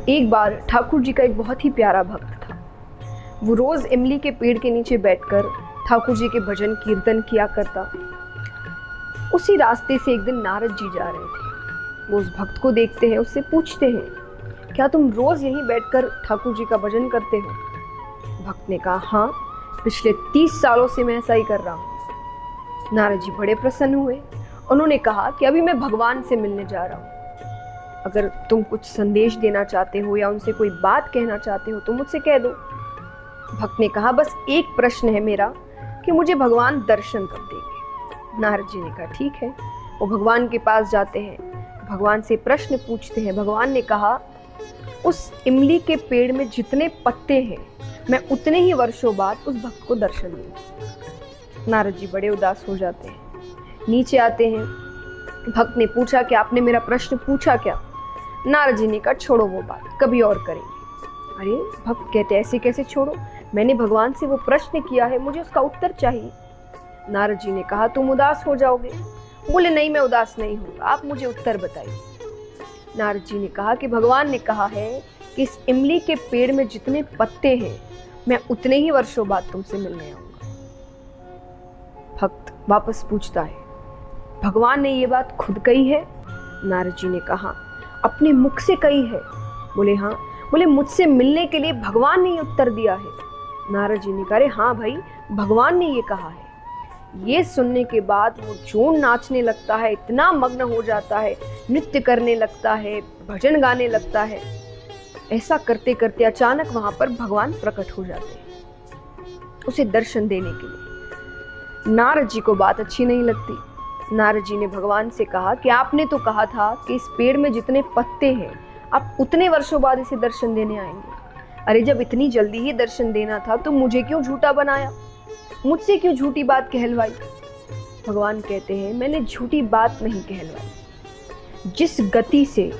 एक बार ठाकुर जी का एक बहुत ही प्यारा भक्त था। वो रोज इमली के पेड़ के नीचे बैठकर ठाकुर जी के भजन कीर्तन किया करता। उसी रास्ते से एक दिन नारद जी जा रहे थे। वो उस भक्त को देखते हैं, उससे पूछते हैं, क्या तुम रोज यहीं बैठकर ठाकुर जी का भजन करते हो? भक्त ने कहा, हाँ, पिछले 30 सालों से मैं ऐसा ही कर रहा हूँ। नारद जी बड़े प्रसन्न हुए। उन्होंने कहा कि अभी मैं भगवान से मिलने जा रहा हूँ। अगर तुम कुछ संदेश देना चाहते हो या उनसे कोई बात कहना चाहते हो तो मुझसे कह दो। भक्त ने कहा, बस एक प्रश्न है मेरा कि मुझे भगवान दर्शन कब देंगे? नारद जी ने कहा, ठीक है। वो भगवान के पास जाते हैं, भगवान से प्रश्न पूछते हैं। भगवान ने कहा, उस इमली के पेड़ में जितने पत्ते हैं मैं उतने ही वर्षों बाद उस भक्त को दर्शन दूंगी। नारद जी बड़े उदास हो जाते हैं, नीचे आते हैं। भक्त ने पूछा कि आपने मेरा प्रश्न पूछा क्या? नारद जी ने कहा, छोड़ो वो बात, कभी और करेंगे। अरे, भक्त कहते, ऐसे कैसे छोड़ो? मैंने भगवान से वो प्रश्न किया है, मुझे उसका उत्तर चाहिए। नारद जी ने कहा, तुम उदास हो जाओगे। बोले, नहीं, मैं उदास नहीं हूँ, आप मुझे उत्तर बताइए। नारद जी ने कहा कि भगवान ने कहा है कि इस इमली के पेड़ में जितने पत्ते हैं मैं उतने ही वर्षों बाद तुमसे मिलने आऊंगा। भक्त वापस पूछता है, भगवान ने ये बात खुद कही है? नारद जी ने कहा, अपने मुख से कही है। बोले, हाँ। बोले, मुझसे मिलने के लिए भगवान ने ये उत्तर दिया है? नारद जी ने कहा, हाँ भाई, भगवान ने ये कहा है। ये सुनने के बाद वो जोर नाचने लगता है, इतना मग्न हो जाता है, नृत्य करने लगता है, भजन गाने लगता है। ऐसा करते करते अचानक वहां पर भगवान प्रकट हो जाते हैं उसे दर्शन देने के लिए। नारद जी को बात अच्छी नहीं लगती। नारद जी ने भगवान से कहा कि आपने तो कहा था कि इस पेड़ में जितने पत्ते हैं आप उतने वर्षों बाद इसे दर्शन देने आएंगे। अरे, जब इतनी जल्दी ही दर्शन देना था तो मुझे क्यों झूठा बनाया? मुझसे क्यों झूठी बात कहलवाई? भगवान कहते हैं, मैंने झूठी बात नहीं कहलवाई। जिस गति से,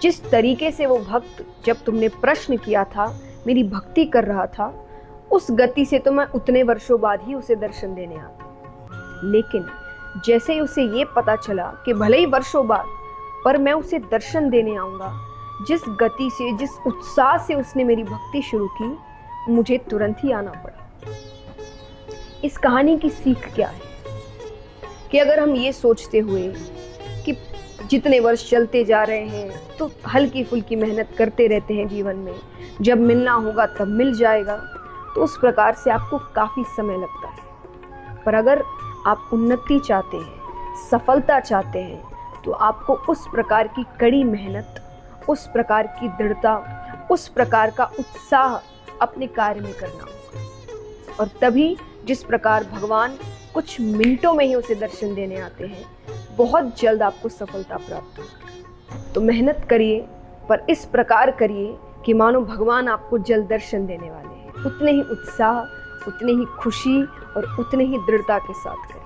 जिस तरीके से वो भक्त, जब तुमने प्रश्न किया था, मेरी भक्ति कर रहा था, उस गति से तो मैं उतने वर्षों बाद ही उसे दर्शन देने आता। लेकिन जैसे ही उसे ये पता चला कि भले ही वर्षों बाद पर मैं उसे दर्शन देने आऊंगा, जिस गति से, जिस उत्साह से उसने मेरी भक्ति शुरू की, मुझे तुरंत ही आना पड़ा। इस कहानी की सीख क्या है कि अगर हम ये सोचते हुए कि जितने वर्ष चलते जा रहे हैं तो हल्की फुल्की मेहनत करते रहते हैं जीवन में, जब मिलना होगा तब मिल जाएगा, तो उस प्रकार से आपको काफ़ी समय लगता है। पर अगर आप उन्नति चाहते हैं, सफलता चाहते हैं, तो आपको उस प्रकार की कड़ी मेहनत, उस प्रकार की दृढ़ता, उस प्रकार का उत्साह अपने कार्य में करना होगा। और तभी जिस प्रकार भगवान कुछ मिनटों में ही उसे दर्शन देने आते हैं, बहुत जल्द आपको सफलता प्राप्त होगी। तो मेहनत करिए, पर इस प्रकार करिए कि मानो भगवान आपको जल्द दर्शन देने वाले हैं। उतने ही उत्साह, उतनी ही खुशी और उतनी ही दृढ़ता के साथ करिए।